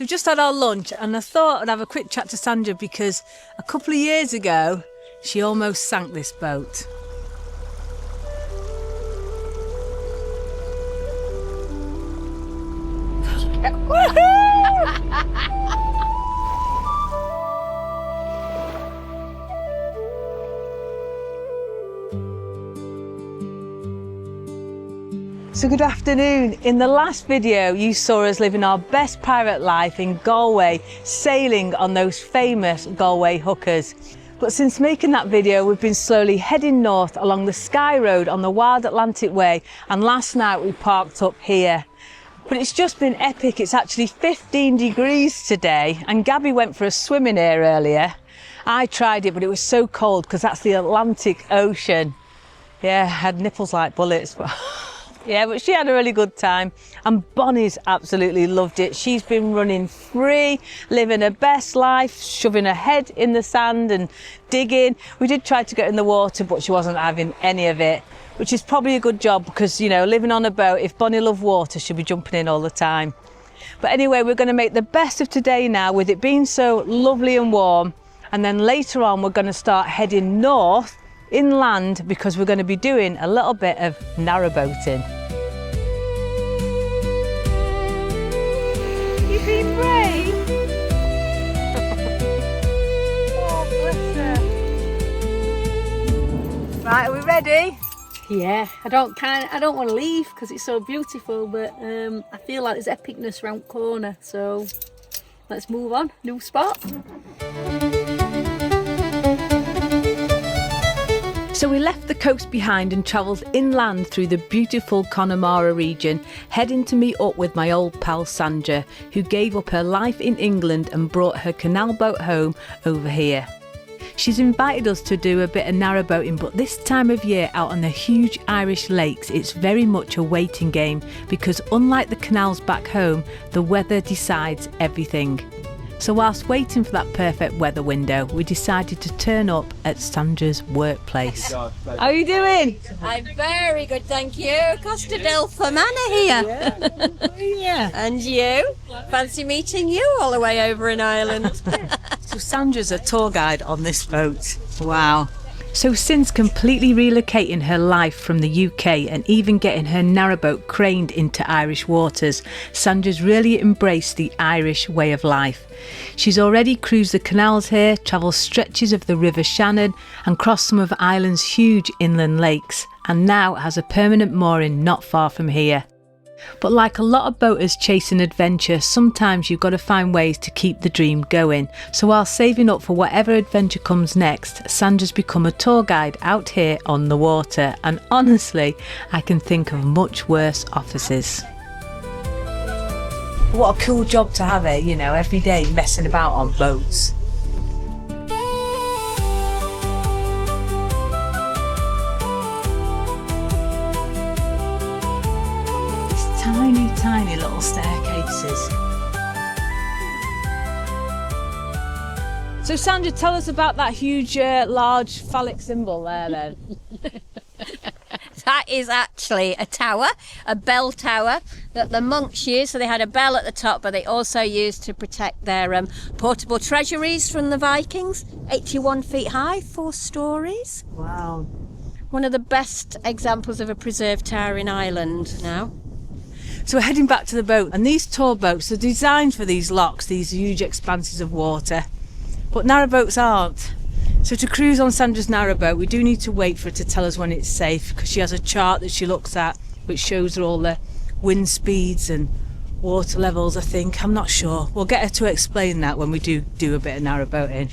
we've just had our lunch and I thought I'd have a quick chat to Sandra because a couple of years ago she almost sank this boat. So good afternoon. In the last video you saw us living our best pirate life in Galway, sailing on those famous Galway hookers. But since making that video we've been slowly heading north along the Skye Road on the Wild Atlantic Way, and last night we parked up here. But it's just been epic. It's actually 15 degrees today and Gabby went for a swim in here earlier. I tried it but it was so cold because that's the Atlantic Ocean. Yeah, I had nipples like bullets. But yeah, but she had a really good time and Bonnie's absolutely loved it. She's been running free, living her best life, shoving her head in the sand and digging. We did try to get in the water but she wasn't having any of it, which is probably a good job because, you know, living on a boat, if Bonnie loved water, she'll be jumping in all the time. But anyway, we're going to make the best of today now with it being so lovely and warm, and then later on we're going to start heading north inland because we're going to be doing a little bit of narrowboating. You've been brave. Oh, bless her. Right, are we ready? Yeah, I don't want to leave because it's so beautiful, but I feel like there's epicness round corner, so let's move on. New spot. So we left the coast behind and travelled inland through the beautiful Connemara region, heading to meet up with my old pal Sandra, who gave up her life in England and brought her canal boat home over here. She's invited us to do a bit of narrowboating, but this time of year out on the huge Irish lakes it's very much a waiting game because unlike the canals back home, the weather decides everything. So whilst waiting for that perfect weather window, we decided to turn up at Sandra's workplace. How are you doing? I'm very good, thank you. Costa del Manor here. Yeah. And you? Fancy meeting you all the way over in Ireland. So Sandra's a tour guide on this boat. Wow. So since completely relocating her life from the UK and even getting her narrowboat craned into Irish waters, Sandra's really embraced the Irish way of life. She's already cruised the canals here, travelled stretches of the River Shannon and crossed some of Ireland's huge inland lakes, and now has a permanent mooring not far from here. But like a lot of boaters chasing adventure, sometimes you've got to find ways to keep the dream going. So while saving up for whatever adventure comes next, Sandra's become a tour guide out here on the water, and honestly, I can think of much worse offices. What a cool job to have it, you know, every day messing about on boats. Tiny little staircases. So Sandra, tell us about that huge, large phallic symbol there then. That is actually a tower, a bell tower that the monks used. So they had a bell at the top, but they also used to protect their portable treasuries from the Vikings. 81 feet high, 4 stories. Wow. One of the best examples of a preserved tower in Ireland now. So we're heading back to the boat, and these tour boats are designed for these lochs, these huge expanses of water, but narrowboats aren't. So to cruise on Sandra's narrowboat we do need to wait for her to tell us when it's safe, because she has a chart that she looks at which shows her all the wind speeds and water levels, I think. I'm not sure. We'll get her to explain that when we do a bit of narrowboating.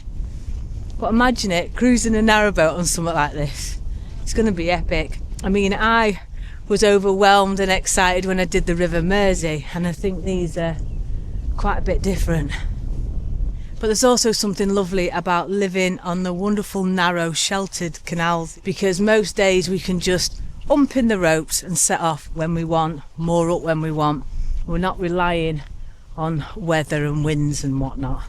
But imagine it, cruising a narrowboat on something like this. It's going to be epic. I mean, I was overwhelmed and excited when I did the River Mersey, and I think these are quite a bit different. But there's also something lovely about living on the wonderful narrow sheltered canals, because most days we can just ump in the ropes and set off when we want, moor up when we want. We're not relying on weather and winds and whatnot.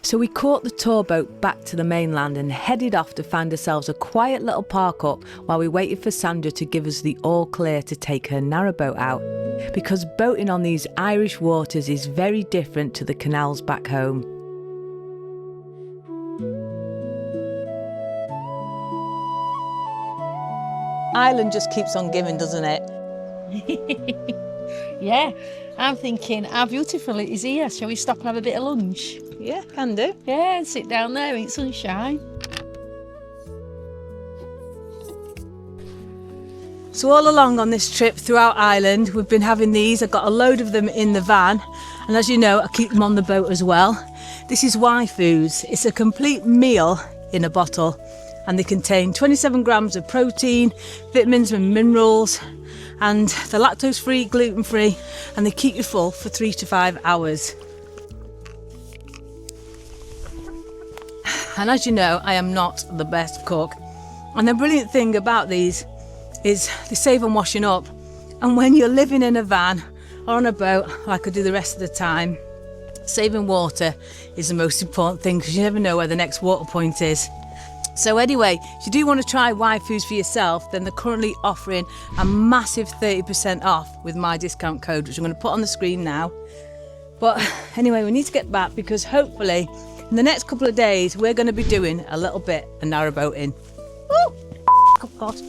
So we caught the tour boat back to the mainland and headed off to find ourselves a quiet little park up while we waited for Sandra to give us the all clear to take her narrowboat out. Because boating on these Irish waters is very different to the canals back home. Ireland just keeps on giving, doesn't it? Yeah, I'm thinking how beautiful it is here. Shall we stop and have a bit of lunch? Yeah, can do. Yeah, and sit down there in sunshine. So all along on this trip throughout Ireland, we've been having these. I've got a load of them in the van. And as you know, I keep them on the boat as well. This is Y Foods. It's a complete meal in a bottle. And they contain 27 grams of protein, vitamins and minerals. And they're lactose-free, gluten-free. And they keep you full for 3 to 5 hours. And as you know, I am not the best cook. And the brilliant thing about these is they save on washing up. And when you're living in a van or on a boat, like I do the rest of the time, saving water is the most important thing because you never know where the next water point is. So anyway, if you do want to try Y Foods for yourself, then they're currently offering a massive 30% off with my discount code, which I'm going to put on the screen now. But anyway, we need to get back because hopefully in the next couple of days, we're going to be doing a little bit of narrowboating. Woo! Oh God.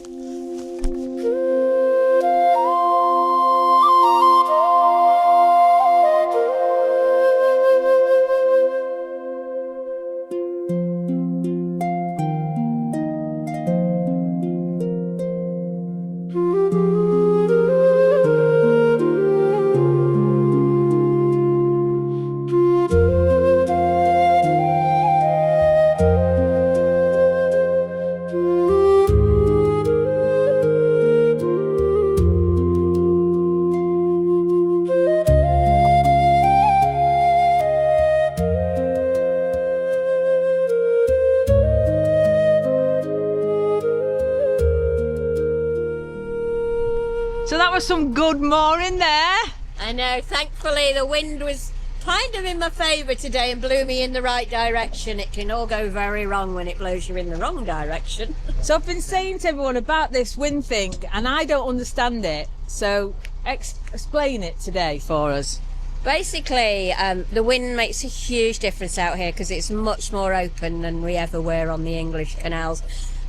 So that was some good mooring there. I know, thankfully the wind was kind of in my favour today and blew me in the right direction. It can all go very wrong when it blows you in the wrong direction. So I've been saying to everyone about this wind thing and I don't understand it. So explain it today for us. Basically, the wind makes a huge difference out here because it's much more open than we ever were on the English canals.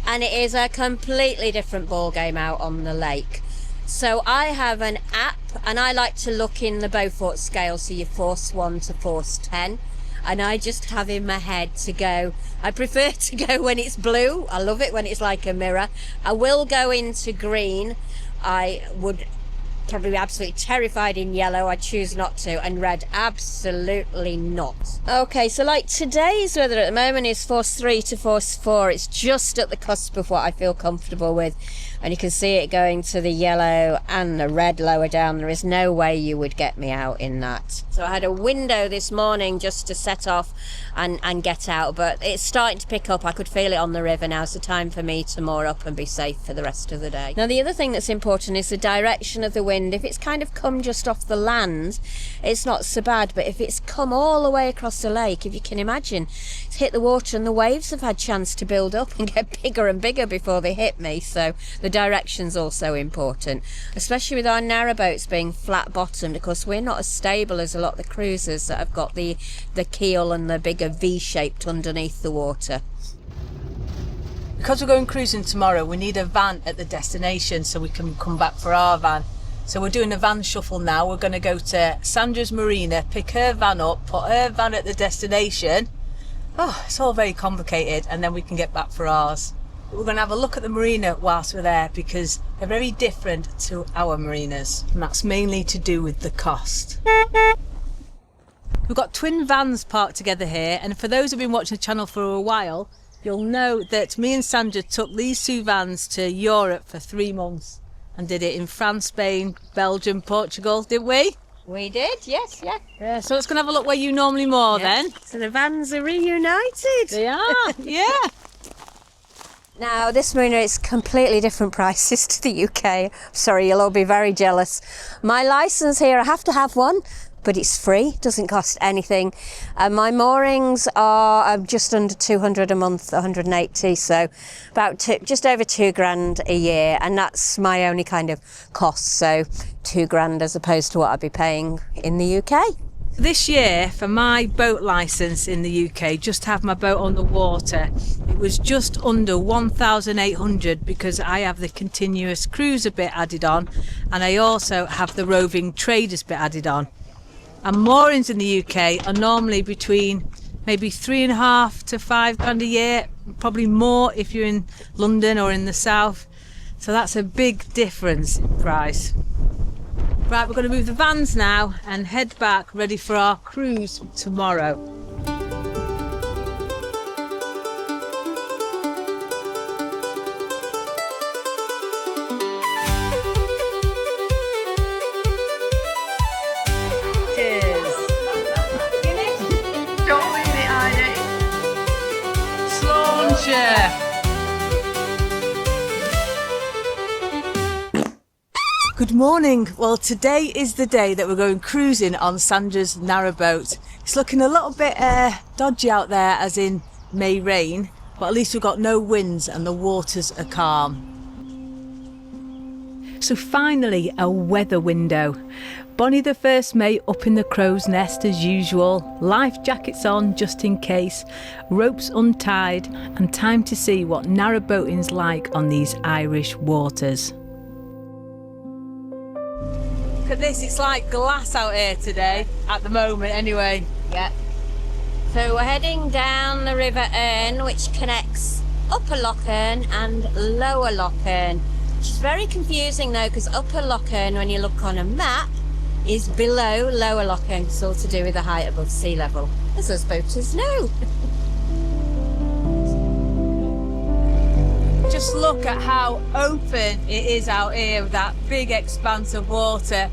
And it is a completely different ball game out on the lake. So I have an app and I like to look in the Beaufort scale, so you force 1 to force 10, and I just have in my head to go, I prefer to go when it's blue. I love it when it's like a mirror. I will go into green. I would probably be absolutely terrified in yellow. I choose not to. And red, absolutely not. Okay, so like today's weather at the moment is force 3 to force 4. It's just at the cusp of what I feel comfortable with. And you can see it going to the yellow and the red lower down. There is no way you would get me out in that. So I had a window this morning just to set off and get out, but it's starting to pick up. I could feel it on the river now. So time for me to moor up and be safe for the rest of the day. Now the other thing that's important is the direction of the wind. If it's kind of come just off the land, it's not so bad, but if it's come all the way across the lake, if you can imagine, it's hit the water and the waves have had chance to build up and get bigger and bigger before they hit me. So the direction's also important, especially with our narrowboats being flat bottomed. Of course, we're not as stable as a lot of the cruisers that have got the keel and the bigger V-shaped underneath the water. Because we're going cruising tomorrow, we need a van at the destination so we can come back for our van. So we're doing a van shuffle now. We're going to go to Sandra's marina, pick her van up, put her van at the destination. Oh, it's all very complicated, and then we can get back for ours. We're going to have a look at the marina whilst we're there because they're very different to our marinas, and that's mainly to do with the cost. We've got twin vans parked together here, and for those who've been watching the channel for a while, you'll know that me and Sandra took these two vans to Europe for 3 months and did it in France, Spain, Belgium, Portugal, didn't we? We did, yes, yeah. Yeah, so let's go and have a look where you normally moor then. So the vans are reunited. They are, yeah. Now, this marina is completely different prices to the UK. Sorry, you'll all be very jealous. My licence here, I have to have one. but it's free, doesn't cost anything. My moorings are just under 200 a month, 180, so about just over £2,000 a year, and that's my only kind of cost, so £2,000 as opposed to what I'd be paying in the UK. This year, for my boat licence in the UK, just to have my boat on the water, it was just under 1,800 because I have the continuous cruiser bit added on, and I also have the roving traders bit added on. And moorings in the UK are normally between maybe £3,500 to £5,000 a year, probably more if you're in London or in the south. So that's a big difference in price. Right, we're going to move the vans now and head back ready for our cruise tomorrow. Cheers. Don't leave it, Heidi. Slauncher. Good morning. Well, today is the day that we're going cruising on Sandra's narrowboat. It's looking a little bit dodgy out there, as in may rain, but at least we've got no winds and the waters are calm. So finally, a weather window. Bonnie the first mate up in the crow's nest as usual, life jackets on just in case, ropes untied, and time to see what narrowboating's like on these Irish waters. Look at this, it's like glass out here today, at the moment anyway. Yeah. So we're heading down the River Erne, which connects Upper Lough Erne and Lower Lough Erne. Which is very confusing though, because Upper Lough Erne, when you look on a map, is below Lower Lough Erne. It's all to do with the height above sea level, as us boaters know. Just look at how open it is out here with that big expanse of water.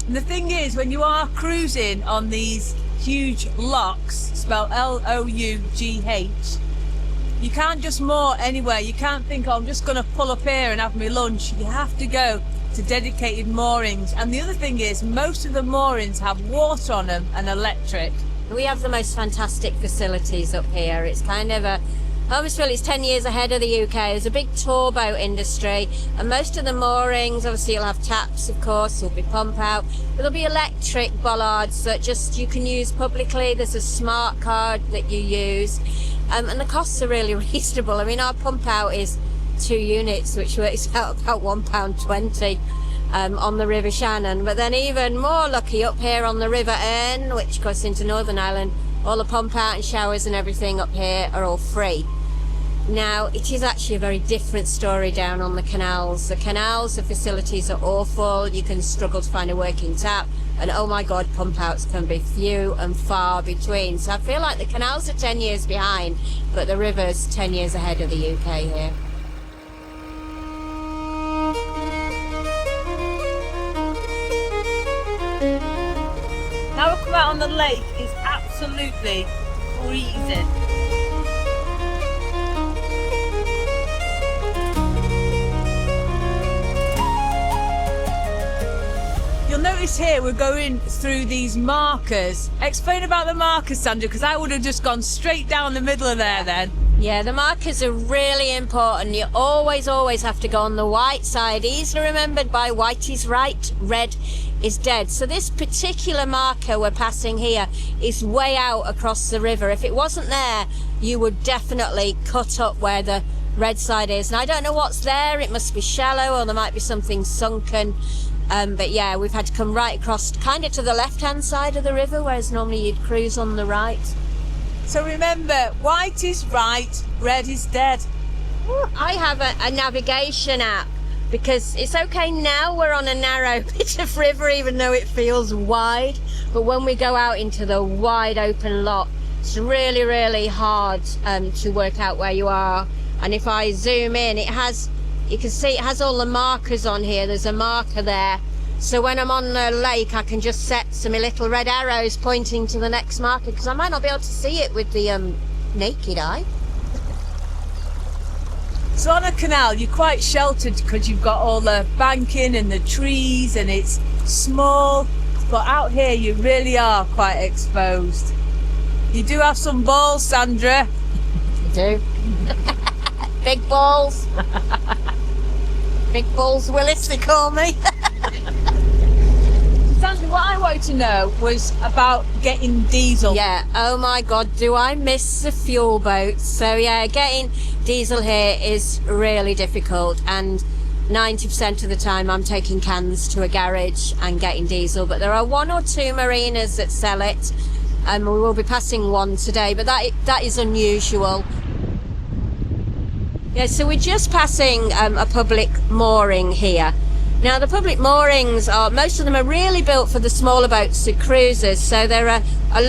And the thing is, when you are cruising on these huge loughs, spelled L-O-U-G-H, you can't just moor anywhere. You can't think, oh, I'm just going to pull up here and have my lunch. You have to go to dedicated moorings. And the other thing is, most of the moorings have water on them and electric. We have the most fantastic facilities up here. It's kind of a, I almost feel it's 10 years ahead of the UK. There's a big tour boat industry, and most of the moorings, obviously you'll have taps, of course, there'll be pump out, but there'll be electric bollards that just you can use publicly. There's a smart card that you use, and the costs are really reasonable. I mean, our pump out is 2 units, which works out about £1.20 on the River Shannon. But then even more lucky up here on the River Erne, which goes into Northern Ireland, all the pump out and showers and everything up here are all free. Now, it is actually a very different story down on the canals. The canals, the facilities are awful. You can struggle to find a working tap, and oh my God, pump outs can be few and far between. So I feel like the canals are 10 years behind, but the river's 10 years ahead of the UK here. Now we come out on the lake, it's absolutely freezing. You'll notice here we're going through these markers. Explain about the markers, Sandra, because I would have just gone straight down the middle of there then. Yeah, the markers are really important. You always have to go on the white side, easily remembered by white is right, red is dead. So this particular marker we're passing here is way out across the river. If it wasn't there, you would definitely cut up where the red side is. And I don't know what's there, it must be shallow or there might be something sunken. But yeah, we've had to come right across, kind of to the left-hand side of the river, whereas normally you'd cruise on the right. So remember, white is right, red is dead. I have a navigation app, because it's okay now we're on a narrow bit of river, even though it feels wide. But when we go out into the wide open lot, it's really, really hard to work out where you are. And if I zoom in, you can see it has all the markers on here. There's a marker there. So when I'm on the lake, I can just set some little red arrows pointing to the next marker, because I might not be able to see it with the naked eye. So on a canal, you're quite sheltered because you've got all the banking and the trees, and it's small. but out here you really are quite exposed. You do have some balls, Sandra. You do. Big balls. Big balls Willis, they call me. Sandra, what I wanted to know was about getting diesel. Yeah, oh my God, do I miss the fuel boats. So yeah, getting diesel here is really difficult, and 90% of the time I'm taking cans to a garage and getting diesel, but there are 1 or 2 marinas that sell it, and we will be passing one today, but that is unusual. Yeah, so we're just passing a public mooring here. Now the public moorings most of them are really built for the smaller boats, the cruisers, so they're a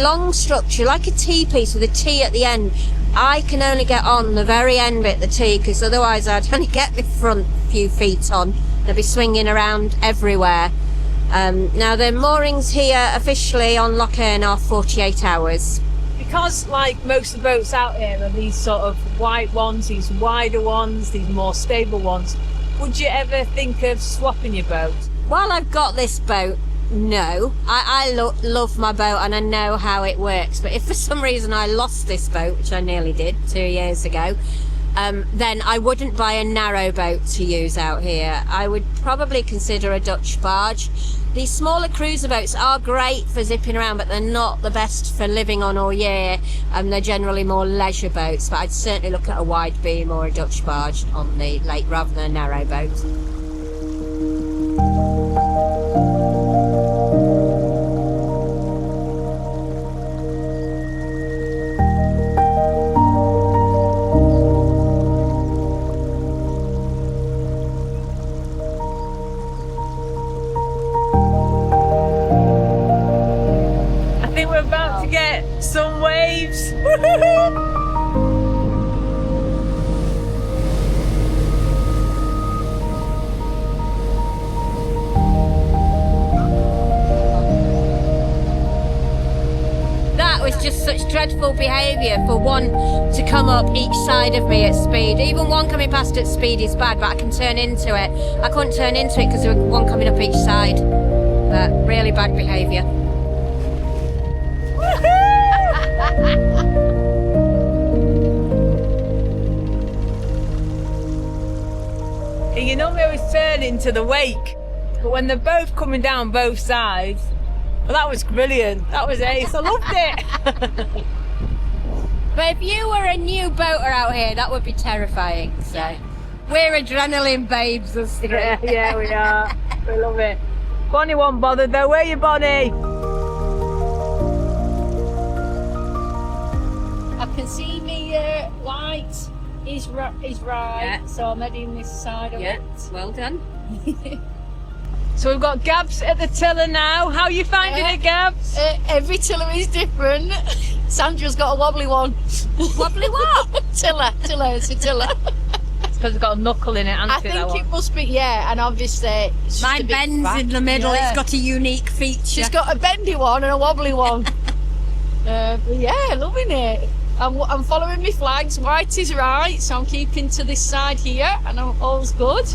long structure like a T-piece with a T at the end. I can only get on the very end bit, the T, because otherwise I'd only get the front few feet on. They'll be swinging around everywhere. Now the moorings here officially on Lough Erne are 48 hours. Because like most of the boats out here are these sort of white ones, these wider ones, these more stable ones, would you ever think of swapping your boat? While I've got this boat, no. I love my boat and I know how it works, but if for some reason I lost this boat, which I nearly did 2 years ago, then I wouldn't buy a narrowboat to use out here. I would probably consider a Dutch barge. These smaller cruiser boats are great for zipping around, but they're not the best for living on all year. They're generally more leisure boats, but I'd certainly look at a wide beam or a Dutch barge on the lake rather than a narrowboat. About to get some waves. That was just such dreadful behaviour for one to come up each side of me at speed. Even one coming past at speed is bad, but I can turn into it. I couldn't turn into it because there was one coming up each side. But really bad behaviour. You normally always turn into the wake, but when they're both coming down both sides, well, that was brilliant. That was ace. I loved it. But if you were a new boater out here, that would be terrifying. So we're adrenaline babes, us three. Yeah, we are. We love it. Bonnie wasn't bothered though. Where are you, Bonnie? I can see me light is right, Yeah. so I'm heading this side of Yeah, it. well done. So we've got Gabs at the tiller now. How are you finding it, Gabs? Every tiller is different. Sandra's got a wobbly one. Wobbly what? Tiller, it's a tiller. It's because it's got a knuckle in it, hasn't I it, think that it one? must be, yeah, and obviously it's just a Mine bit bends fat. in the middle. Yeah. It's got a unique feature. She's got a bendy one and a wobbly one. But yeah, loving it. I'm following my flags. White is right, so I'm keeping to this side here, and all's good.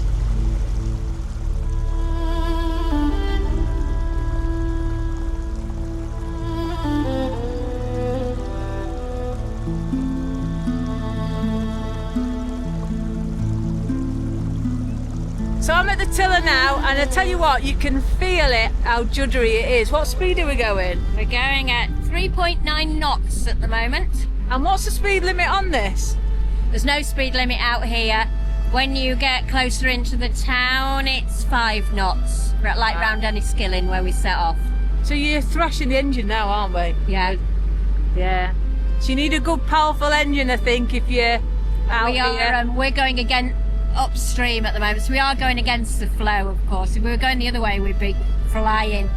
So I'm at the tiller now, and I tell you what, you can feel it, how juddery it is. What speed are we going? We're going at 3.9 knots at the moment. And what's the speed limit on this? There's no speed limit out here. When you get closer into the town, it's 5 knots. Like round Enniskillen where we set off. So you're thrashing the engine now, aren't we? Yeah. Yeah. So you need a good powerful engine, I think, if you're out We are, here. we're going again upstream at the moment, so we are going against the flow, of course. If we were going the other way, we'd be flying.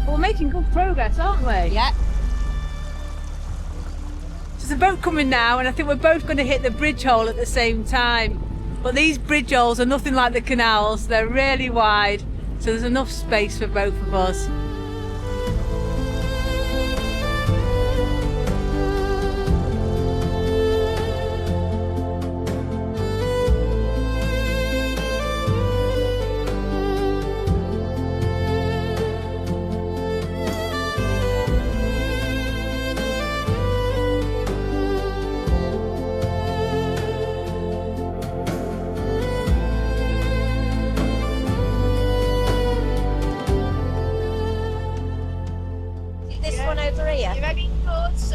We're making good progress, aren't we? Yeah. There's a boat coming now, and I think we're both going to hit the bridge hole at the same time. But these bridge holes are nothing like the canals. They're really wide, so there's enough space for both of us.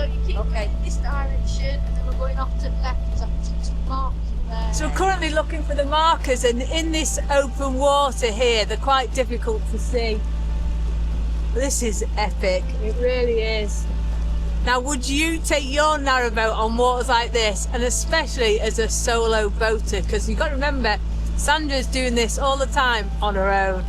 So you keep going in this direction, and then we're going off to the left to mark there. So we're currently looking for the markers, and in this open water here, they're quite difficult to see. This is epic, it really is. Now, would you take your narrowboat on waters like this, and especially as a solo boater? Because you've got to remember, Sandra's doing this all the time on her own.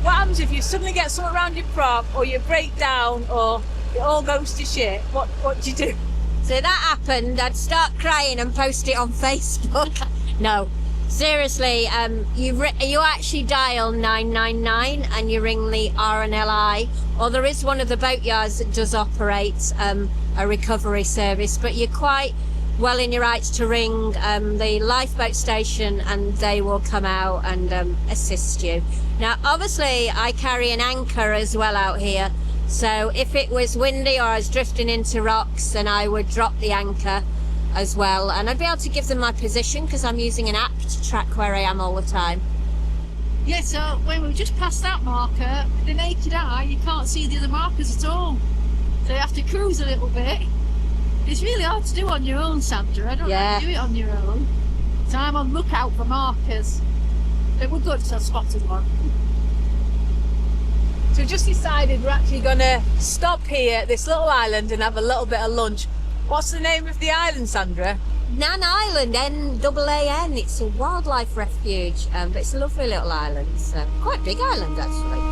What happens if you suddenly get something around your prop, or you break down, or it all goes to shit? What do you do? So that happened, I'd start crying and post it on Facebook. No, seriously, you actually dial 999 and you ring the RNLI, or there is one of the boatyards that does operate a recovery service, but you're quite well in your rights to ring the lifeboat station and they will come out and assist you. Now, obviously, I carry an anchor as well out here. So if it was windy or I was drifting into rocks, then I would drop the anchor as well. And I'd be able to give them my position because I'm using an app to track where I am all the time. Yeah, so when we just passed that marker, with the naked eye, you can't see the other markers at all. So you have to cruise a little bit. It's really hard to do on your own, Sandra. I don't know how to do it on your own. So I'm on lookout for markers. But we're good, so I spotted one. So we've just decided we're actually going to stop here at this little island and have a little bit of lunch. What's the name of the island, Sandra? Nan Island, N-A-A-N. It's a wildlife refuge, but it's a lovely little island. It's quite a big island, actually.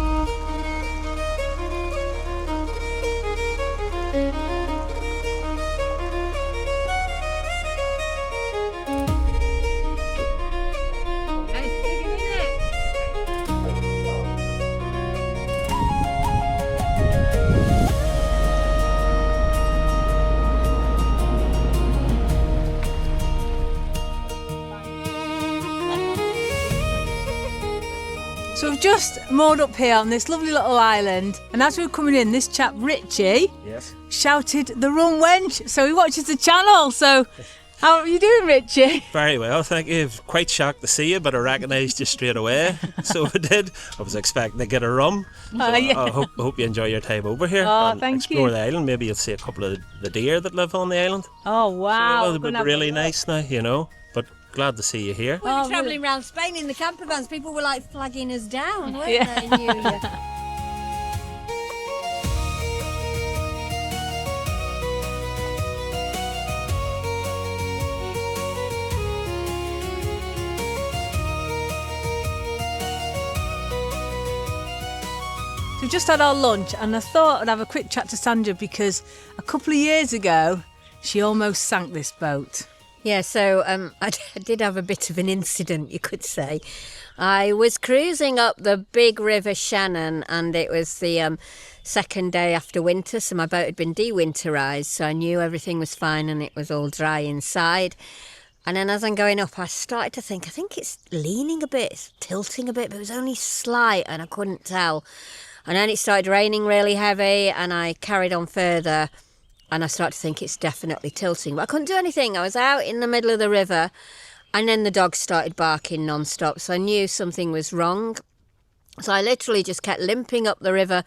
So we've just moored up here on this lovely little island, and as we were coming in, this chap Richie shouted the rum wench. So he watches the channel. So how are you doing, Richie? Very well, thank you. Quite shocked to see you, but I recognised you straight away. So I did. I was expecting to get a rum. So I hope you enjoy your time over here. Oh, thank explore you. the island. Maybe you'll see a couple of the deer that live on the island. Oh wow! So it'll be really nice now, you know. But glad to see you here. We were travelling around Spain in the camper vans. People were like flagging us down, weren't they? Knew you. We've just had our lunch, and I thought I'd have a quick chat to Sandra because a couple of years ago she almost sank this boat. Yeah, so I did have a bit of an incident, you could say. I was cruising up the big river Shannon, and it was the second day after winter, so my boat had been de-winterised, so I knew everything was fine and it was all dry inside. And then as I'm going up, I started to think, I think it's leaning a bit, it's tilting a bit, but it was only slight and I couldn't tell. And then it started raining really heavy, and I carried on further. And I started to think it's definitely tilting. But I couldn't do anything. I was out in the middle of the river, and then the dogs started barking non-stop. So I knew something was wrong. So I literally just kept limping up the river,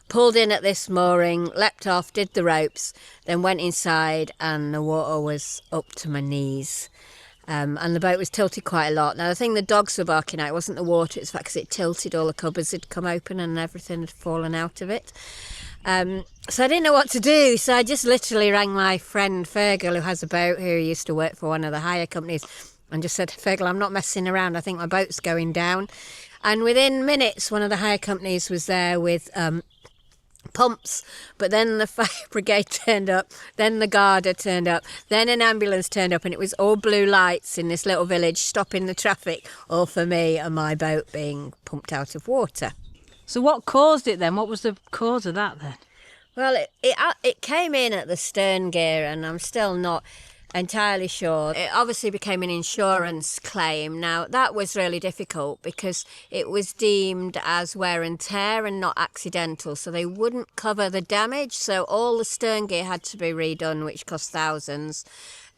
pulled in at this mooring, leapt off, did the ropes, then went inside, and the water was up to my knees. And the boat was tilted quite a lot. Now, the thing the dogs were barking at, it wasn't the water, it's the fact because it tilted, all the cupboards had come open and everything had fallen out of it. So I didn't know what to do, so I just literally rang my friend Fergal, who has a boat, who used to work for one of the hire companies, and just said, Fergal, I'm not messing around, I think my boat's going down. And within minutes, one of the hire companies was there with pumps, but then the fire brigade turned up, then the Garda turned up, then an ambulance turned up, and it was all blue lights in this little village stopping the traffic, all for me and my boat being pumped out of water. So what caused it then? What was the cause of that then? Well, it came in at the stern gear, and I'm still not entirely sure. It obviously became an insurance claim. Now, that was really difficult because it was deemed as wear and tear and not accidental, so they wouldn't cover the damage. So all the stern gear had to be redone, which cost thousands.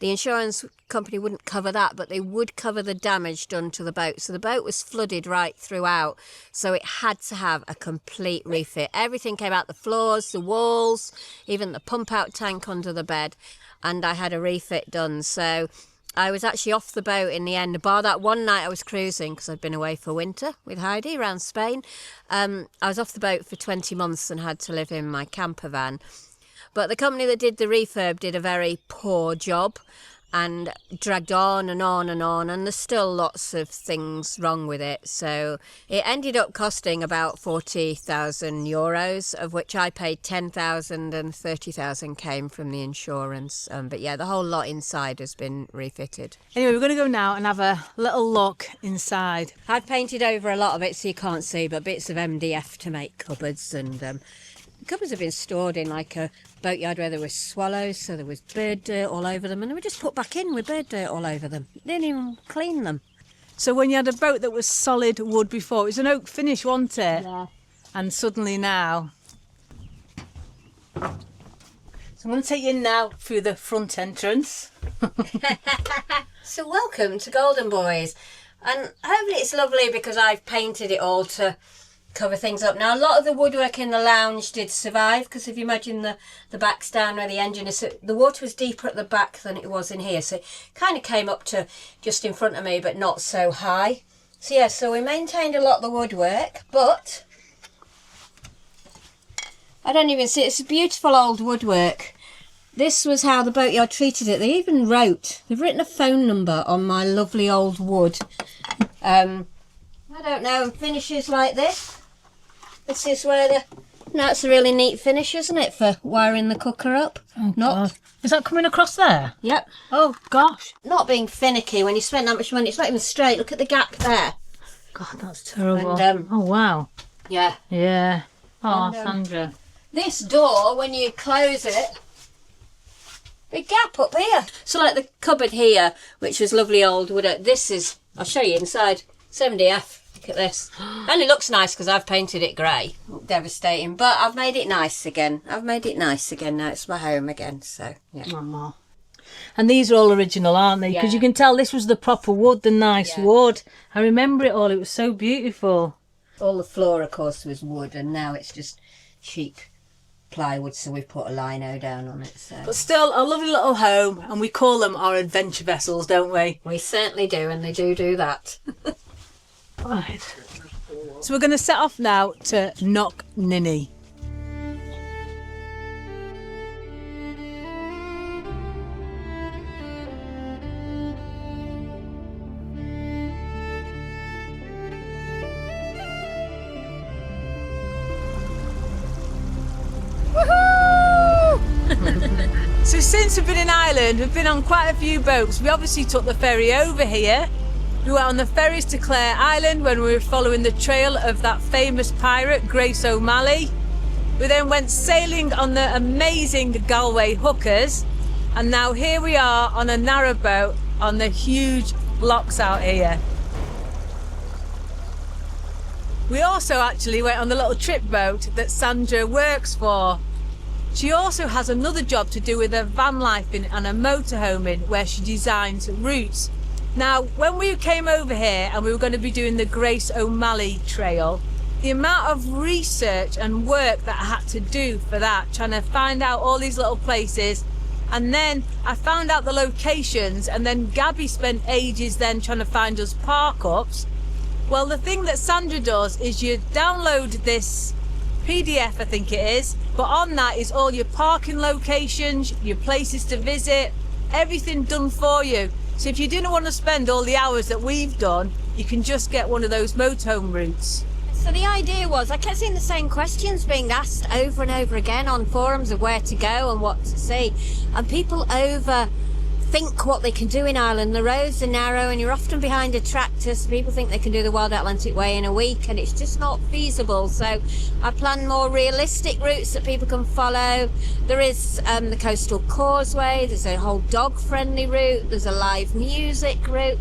the insurance company wouldn't cover that, but they would cover the damage done to the boat. So the boat was flooded right throughout, so it had to have a complete refit. Everything came out, the floors, the walls, even the pump out tank under the bed, and I had a refit done. So I was actually off the boat in the end, bar that one night I was cruising because I'd been away for winter with Heidi around Spain. I was off the boat for 20 months and had to live in my camper van. But the company that did the refurb did a very poor job and dragged on and on and on, and there's still lots of things wrong with it. So it ended up costing about 40,000 euros, of which I paid 10,000 and 30,000 came from the insurance. But yeah, the whole lot inside has been refitted. Anyway, we're going to go now and have a little look inside. I'd painted over a lot of it so you can't see, but bits of MDF to make cupboards, and the cupboards have been stored in like a boatyard where there were swallows, so there was bird dirt all over them, and they were just put back in with bird dirt all over them. Didn't even clean them. So when you had a boat that was solid wood before, it was an oak finish, wasn't it? Yeah. And suddenly now... So I'm going to take you now through the front entrance. So welcome to Golden Boys, and hopefully it's lovely because I've painted it all to cover things up. Now, a lot of the woodwork in the lounge did survive, because if you imagine the back's down where the engine is, the water was deeper at the back than it was in here, so it kind of came up to just in front of me, but not so high. So yeah, so we maintained a lot of the woodwork, but I don't even see, it's a beautiful old woodwork. This was how the boatyard treated it. They've written a phone number on my lovely old wood. I don't know, finishes like this. This is where that's a really neat finish, isn't it, for wiring the cooker up? Oh, God. Is that coming across there? Yep. Oh, gosh. Not being finicky when you spend that much money. It's not even straight. Look at the gap there. God, that's terrible. And, oh, wow. Yeah. Yeah. Oh, And, Sandra. This door, when you close it, big gap up here. So like the cupboard here, which was lovely old wood, this is, I'll show you inside, 70F. Look at this. Only looks nice because I've painted it grey. Devastating. But I've made it nice again. Now it's my home again. So, yeah. Oh. And these are all original, aren't they? Because you can tell this was the proper wood, the nice wood. I remember it all. It was so beautiful. All the floor, of course, was wood, and now it's just cheap plywood, so we've put a lino down on it. So. But still, a lovely little home, and we call them our adventure vessels, don't we? We certainly do, and they do that. Right. So we're going to set off now to Lough Erne. So since we've been in Ireland, we've been on quite a few boats. We obviously took the ferry over here. We went on the ferries to Clare Island when we were following the trail of that famous pirate, Grace O'Malley. We then went sailing on the amazing Galway hookers. And now here we are on a narrowboat on the huge locks out here. We also actually went on the little trip boat that Sandra works for. She also has another job to do with her van lifing and her motorhoming, where she designs routes. Now, when we came over here and we were going to be doing the Grace O'Malley trail, the amount of research and work that I had to do for that, trying to find out all these little places, and then I found out the locations, and then Gabby spent ages then trying to find us park-ups. Well, the thing that Sandra does is you download this PDF, I think it is, but on that is all your parking locations, your places to visit, everything done for you. So if you didn't want to spend all the hours that we've done, you can just get one of those motorhome routes. So the idea was, I kept seeing the same questions being asked over and over again on forums of where to go and what to see. And people overthink what they can do in Ireland. The roads are narrow and you're often behind a tractor, so people think they can do the Wild Atlantic Way in a week, and it's just not feasible. So I planned more realistic routes that people can follow. There is the Coastal Causeway, there's a whole dog-friendly route, there's a live music route.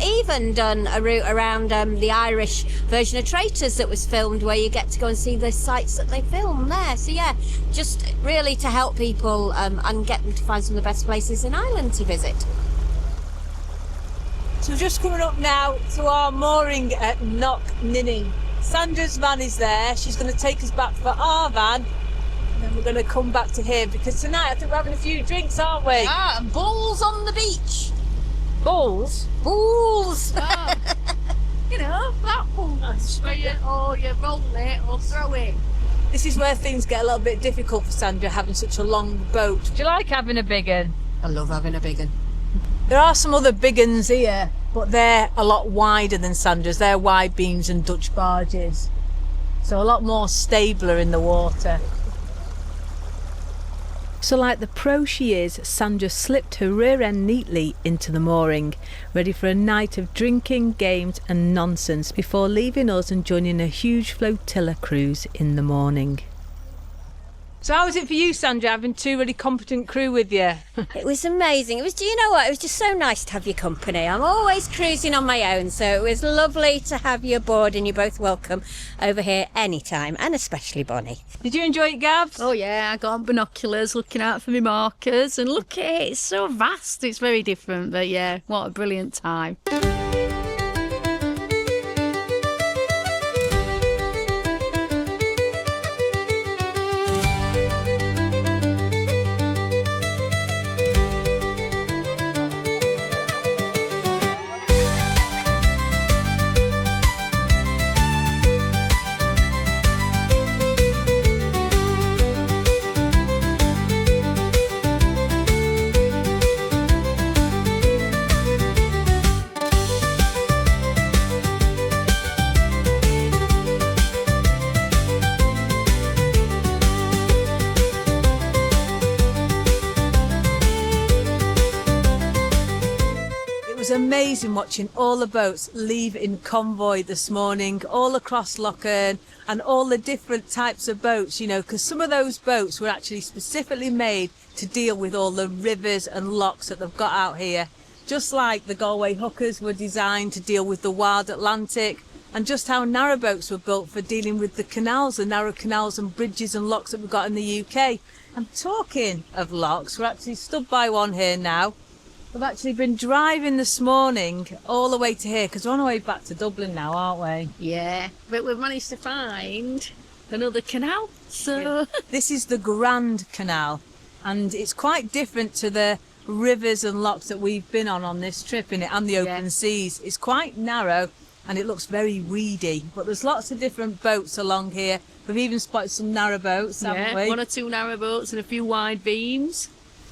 even done a route around the Irish version of Traitors that was filmed, where you get to go and see the sites that they filmed there. So yeah, just really to help people and get them to find some of the best places in Ireland to visit. So we're just coming up now to our mooring at Lough Erne. Sandra's van is there. She's going to take us back for our van, and then we're going to come back to here, because tonight I think we're having a few drinks, aren't we? Ah, and balls on the beach. Balls? Balls. Oh. You know, that one. Where you roll it or throw it. This is where things get a little bit difficult for Sandra, having such a long boat. Do you like having a big one? I love having a big one. There are some other big uns here, but they're a lot wider than Sandra's. They're wide beams and Dutch barges, so a lot more stabler in the water. So like the pro she is, Sandra slipped her rear end neatly into the mooring, ready for a night of drinking, games and nonsense before leaving us and joining a huge flotilla cruise in the morning. So how was it for you, Sandra, having two really competent crew with you? It was amazing. Do you know what? It was just so nice to have your company. I'm always cruising on my own, so it was lovely to have you aboard, and you're both welcome over here anytime, and especially Bonnie. Did you enjoy it, Gabs? Oh yeah, I got on binoculars looking out for my markers, and look at it, it's so vast, it's very different, but yeah, what a brilliant time. It was amazing watching all the boats leave in convoy this morning, all across Lough Erne, and all the different types of boats, you know, because some of those boats were actually specifically made to deal with all the rivers and lochs that they've got out here. Just like the Galway hookers were designed to deal with the wild Atlantic, and just how narrowboats were built for dealing with the canals, the narrow canals and bridges and lochs that we've got in the UK. And talking of lochs, we're actually stood by one here now. We've actually been driving this morning all the way to here, because we're on our way back to Dublin now, aren't we? Yeah, but we've managed to find another canal, so... Yeah. This is the Grand Canal, and it's quite different to the rivers and lochs that we've been on this trip, in it, and the open seas. It's quite narrow and it looks very weedy, but there's lots of different boats along here. We've even spotted some narrowboats, haven't we? One or two narrowboats and a few wide beams.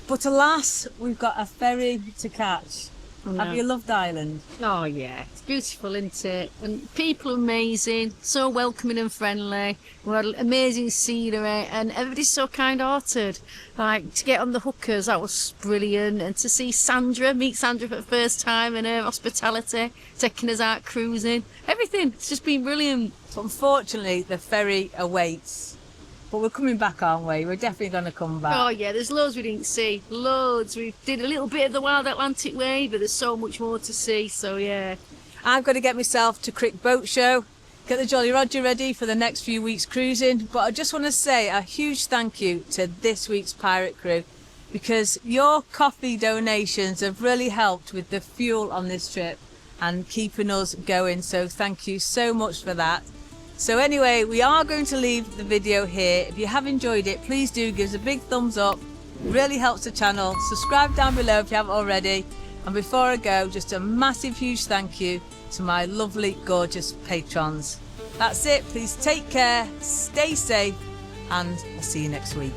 But alas, we've got a ferry to catch. Have you loved Ireland? Oh yeah, it's beautiful, isn't it? And people are amazing, so welcoming and friendly. We had amazing scenery, and everybody's so kind-hearted. Like, to get on the hookers, that was brilliant. And to see Sandra, meet Sandra for the first time, and her hospitality, taking us out cruising. Everything, it's just been brilliant. But unfortunately, the ferry awaits. But we're coming back, aren't we? We're definitely going to come back. Oh yeah, there's loads we didn't see. Loads. We did a little bit of the wild Atlantic way, but there's so much more to see, so yeah. I've got to get myself to Crick Boat Show, get the Jolly Roger ready for the next few weeks cruising. But I just want to say a huge thank you to this week's pirate crew, because your coffee donations have really helped with the fuel on this trip and keeping us going. So thank you so much for that. So anyway, we are going to leave the video here. If you have enjoyed it, please do give us a big thumbs up. It really helps the channel. Subscribe down below if you haven't already. And before I go, just a massive, huge thank you to my lovely, gorgeous patrons. That's it. Please take care, stay safe, and I'll see you next week.